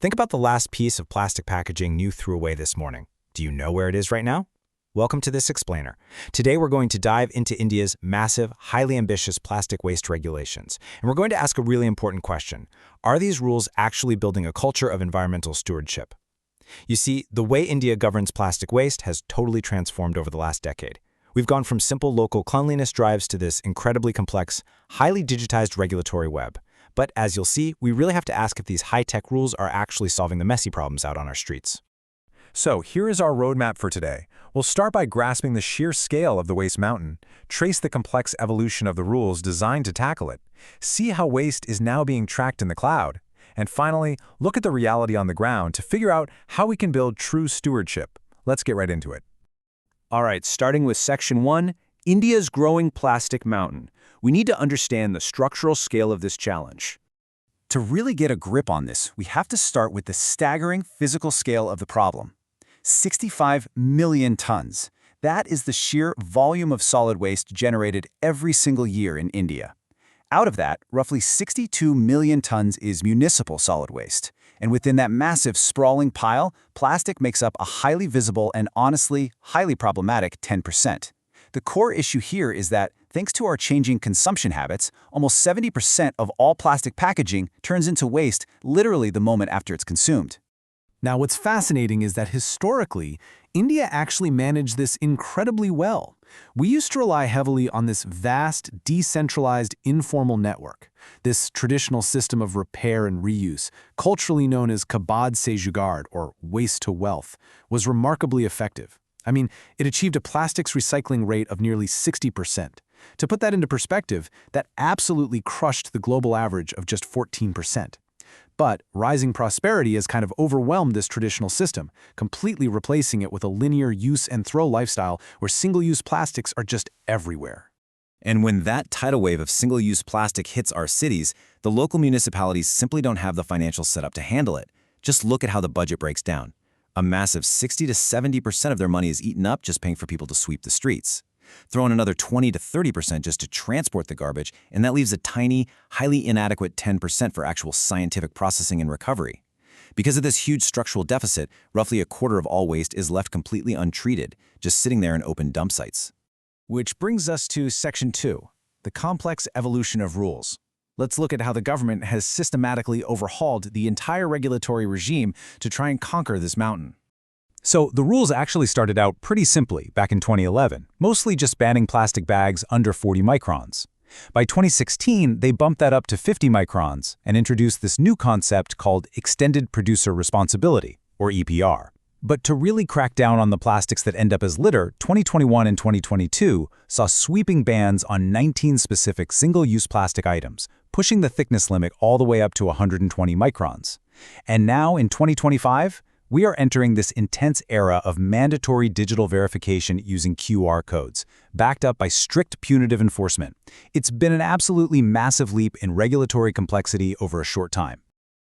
Think about the last piece of plastic packaging you threw away this morning. Do you know where it is right now? Welcome to this explainer. Today we're going to dive into India's massive, highly ambitious plastic waste regulations. And we're going to ask a really important question. Are these rules actually building a culture of environmental stewardship? You see, the way India governs plastic waste has totally transformed over the last decade. We've gone from simple local cleanliness drives to this incredibly complex, highly digitized regulatory web. But as you'll see, we really have to ask if these high-tech rules are actually solving the messy problems out on our streets. So here is our roadmap for today. We'll start by grasping the sheer scale of the waste mountain, trace the complex evolution of the rules designed to tackle it, see how waste is now being tracked in the cloud, and finally, look at the reality on the ground to figure out how we can build true stewardship. Let's get right into it. All right, starting with Section 1, India's growing plastic mountain. We need to understand the structural scale of this challenge. To really get a grip on this, we have to start with the staggering physical scale of the problem. 65 million tons. That is the sheer volume of solid waste generated every single year in India. Out of that, roughly 62 million tons is municipal solid waste. And within that massive, sprawling pile, plastic makes up a highly visible and honestly, highly problematic 10%. The core issue here is that, thanks to our changing consumption habits, almost 70% of all plastic packaging turns into waste literally the moment after it's consumed. Now, what's fascinating is that historically, India actually managed this incredibly well. We used to rely heavily on this vast, decentralized, informal network. This traditional system of repair and reuse, culturally known as kabad se jugaad, or waste to wealth, was remarkably effective. I mean, it achieved a plastics recycling rate of nearly 60%. To put that into perspective, that absolutely crushed the global average of just 14%. But rising prosperity has kind of overwhelmed this traditional system, completely replacing it with a linear use-and-throw lifestyle where single-use plastics are just everywhere. And when that tidal wave of single-use plastic hits our cities, the local municipalities simply don't have the financial setup to handle it. Just look at how the budget breaks down. A massive 60 to 70% of their money is eaten up just paying for people to sweep the streets. Throw in another 20 to 30% just to transport the garbage, and that leaves a tiny, highly inadequate 10% for actual scientific processing and recovery. Because of this huge structural deficit, roughly a quarter of all waste is left completely untreated, just sitting there in open dump sites. Which brings us to Section 2, the complex evolution of rules. Let's look at how the government has systematically overhauled the entire regulatory regime to try and conquer this mountain. So the rules actually started out pretty simply back in 2011, mostly just banning plastic bags under 40 microns. By 2016, they bumped that up to 50 microns and introduced this new concept called Extended Producer Responsibility, or EPR. But to really crack down on the plastics that end up as litter, 2021 and 2022 saw sweeping bans on 19 specific single-use plastic items, pushing the thickness limit all the way up to 120 microns. And now, in 2025, we are entering this intense era of mandatory digital verification using QR codes, backed up by strict punitive enforcement. It's been an absolutely massive leap in regulatory complexity over a short time.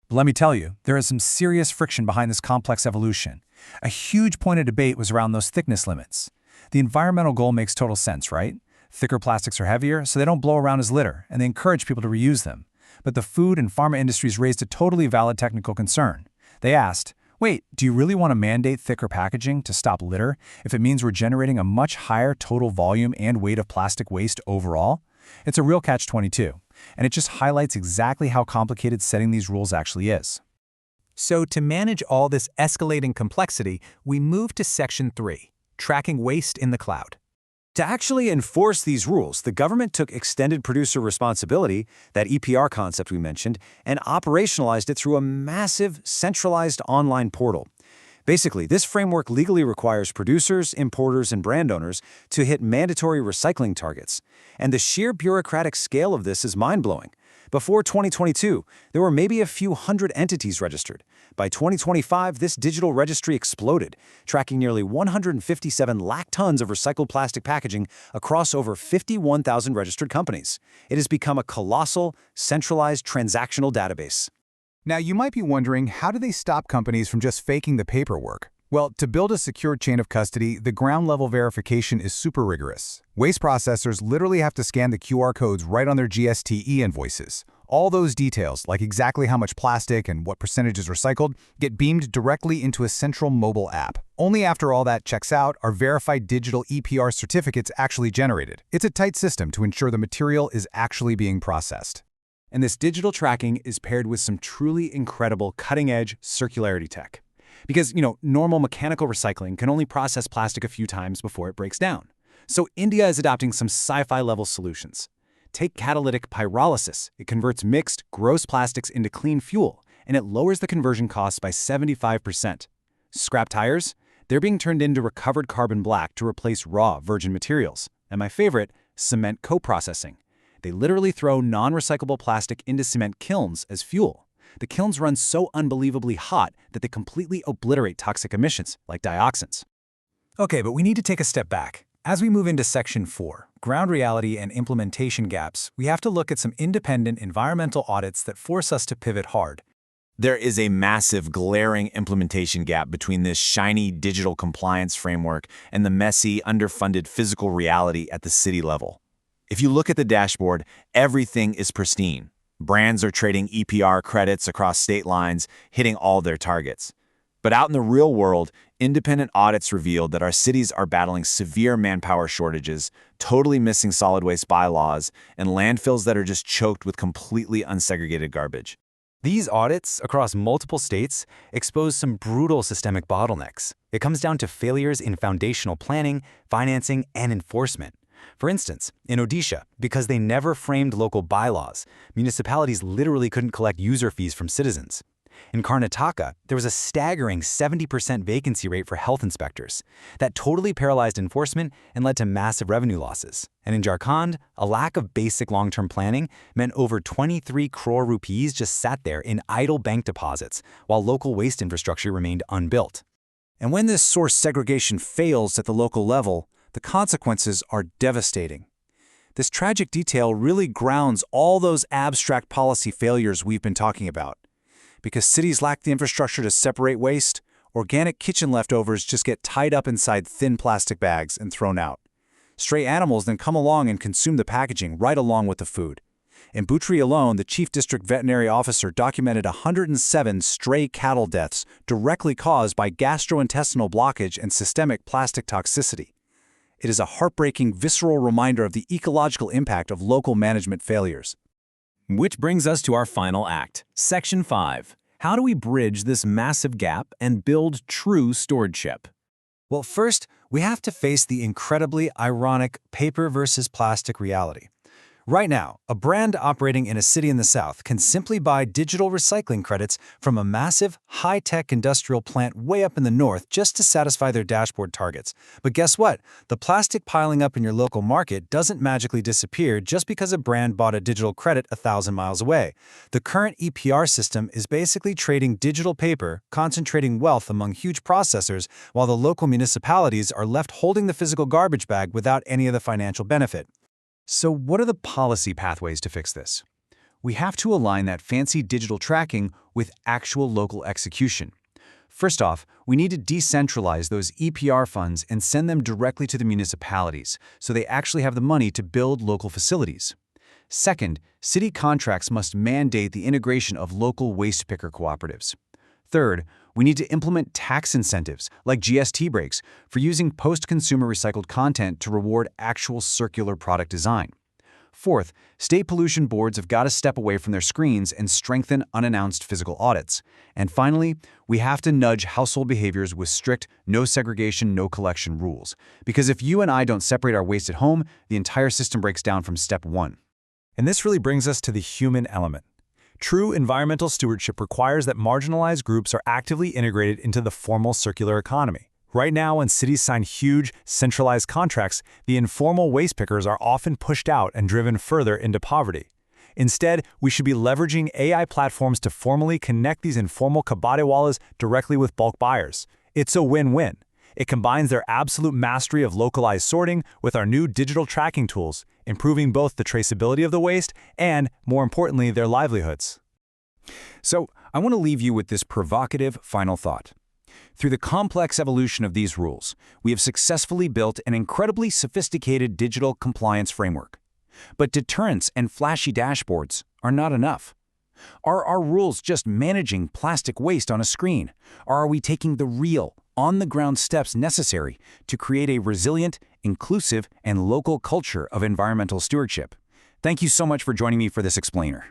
But let me tell you, there is some serious friction behind this complex evolution. A huge point of debate was around those thickness limits. The environmental goal makes total sense, right? Thicker plastics are heavier, so they don't blow around as litter, and they encourage people to reuse them. But the food and pharma industries raised a totally valid technical concern. They asked, wait, do you really want to mandate thicker packaging to stop litter if it means we're generating a much higher total volume and weight of plastic waste overall? It's a real catch-22, and it just highlights exactly how complicated setting these rules actually is. So to manage all this escalating complexity, we move to Section 3, tracking waste in the cloud. To actually enforce these rules, the government took extended producer responsibility, that EPR concept we mentioned, and operationalized it through a massive, centralized online portal. Basically, this framework legally requires producers, importers, and brand owners to hit mandatory recycling targets. And the sheer bureaucratic scale of this is mind-blowing. Before 2022, there were maybe a few hundred entities registered. By 2025, this digital registry exploded, tracking nearly 157 lakh tons of recycled plastic packaging across over 51,000 registered companies. It has become a colossal, centralized transactional database. Now, you might be wondering, how do they stop companies from just faking the paperwork? Well, to build a secure chain of custody, the ground-level verification is super rigorous. Waste processors literally have to scan the QR codes right on their GSTE invoices. All those details, like exactly how much plastic and what percentage is recycled, get beamed directly into a central mobile app. Only after all that checks out are verified digital EPR certificates actually generated. It's a tight system to ensure the material is actually being processed. And this digital tracking is paired with some truly incredible cutting-edge circularity tech. Because, normal mechanical recycling can only process plastic a few times before it breaks down. So India is adopting some sci-fi level solutions. Take catalytic pyrolysis. It converts mixed, gross plastics into clean fuel, and it lowers the conversion costs by 75%. Scrap tires? They're being turned into recovered carbon black to replace raw virgin materials. And my favorite, cement co-processing. They literally throw non-recyclable plastic into cement kilns as fuel. The kilns run so unbelievably hot that they completely obliterate toxic emissions, like dioxins. Okay, but we need to take a step back. As we move into Section 4, ground reality and implementation gaps, we have to look at some independent environmental audits that force us to pivot hard. There is a massive, glaring implementation gap between this shiny digital compliance framework and the messy, underfunded physical reality at the city level. If you look at the dashboard, everything is pristine. Brands are trading EPR credits across state lines, hitting all their targets. But out in the real world, independent audits revealed that our cities are battling severe manpower shortages, totally missing solid waste bylaws, and landfills that are just choked with completely unsegregated garbage. These audits across multiple states expose some brutal systemic bottlenecks. It comes down to failures in foundational planning, financing, and enforcement. For instance, in Odisha, because they never framed local bylaws, municipalities literally couldn't collect user fees from citizens. In Karnataka, there was a staggering 70% vacancy rate for health inspectors. That totally paralyzed enforcement and led to massive revenue losses. And in Jharkhand, a lack of basic long-term planning meant over 23 crore rupees just sat there in idle bank deposits, while local waste infrastructure remained unbuilt. And when this source segregation fails at the local level, the consequences are devastating. This tragic detail really grounds all those abstract policy failures we've been talking about. Because cities lack the infrastructure to separate waste, organic kitchen leftovers just get tied up inside thin plastic bags and thrown out. Stray animals then come along and consume the packaging right along with the food. In Butri alone, the chief district veterinary officer documented 107 stray cattle deaths directly caused by gastrointestinal blockage and systemic plastic toxicity. It is a heartbreaking, visceral reminder of the ecological impact of local management failures. Which brings us to our final act, Section 5. How do we bridge this massive gap and build true stewardship? Well, first, we have to face the incredibly ironic paper versus plastic reality. Right now, a brand operating in a city in the South can simply buy digital recycling credits from a massive, high-tech industrial plant way up in the north just to satisfy their dashboard targets. But guess what? The plastic piling up in your local market doesn't magically disappear just because a brand bought a digital credit 1,000 miles away. The current EPR system is basically trading digital paper, concentrating wealth among huge processors, while the local municipalities are left holding the physical garbage bag without any of the financial benefit. So what are the policy pathways to fix this? We have to align that fancy digital tracking with actual local execution. First off, we need to decentralize those EPR funds and send them directly to the municipalities so they actually have the money to build local facilities. Second, city contracts must mandate the integration of local waste picker cooperatives. Third, we need to implement tax incentives, like GST breaks, for using post-consumer recycled content to reward actual circular product design. Fourth, state pollution boards have got to step away from their screens and strengthen unannounced physical audits. And finally, we have to nudge household behaviors with strict no segregation, no collection rules. Because if you and I don't separate our waste at home, the entire system breaks down from step one. And this really brings us to the human element. True environmental stewardship requires that marginalized groups are actively integrated into the formal circular economy. Right now, when cities sign huge, centralized contracts, the informal waste pickers are often pushed out and driven further into poverty. Instead, we should be leveraging AI platforms to formally connect these informal kabatewalas directly with bulk buyers. It's a win-win. It combines their absolute mastery of localized sorting with our new digital tracking tools, improving both the traceability of the waste and, more importantly, their livelihoods. So, I want to leave you with this provocative final thought. Through the complex evolution of these rules, we have successfully built an incredibly sophisticated digital compliance framework. But deterrence and flashy dashboards are not enough? Are our rules just managing plastic waste on a screen? Or are we taking the real, on-the-ground steps necessary to create a resilient, inclusive, and local culture of environmental stewardship? Thank you so much for joining me for this explainer.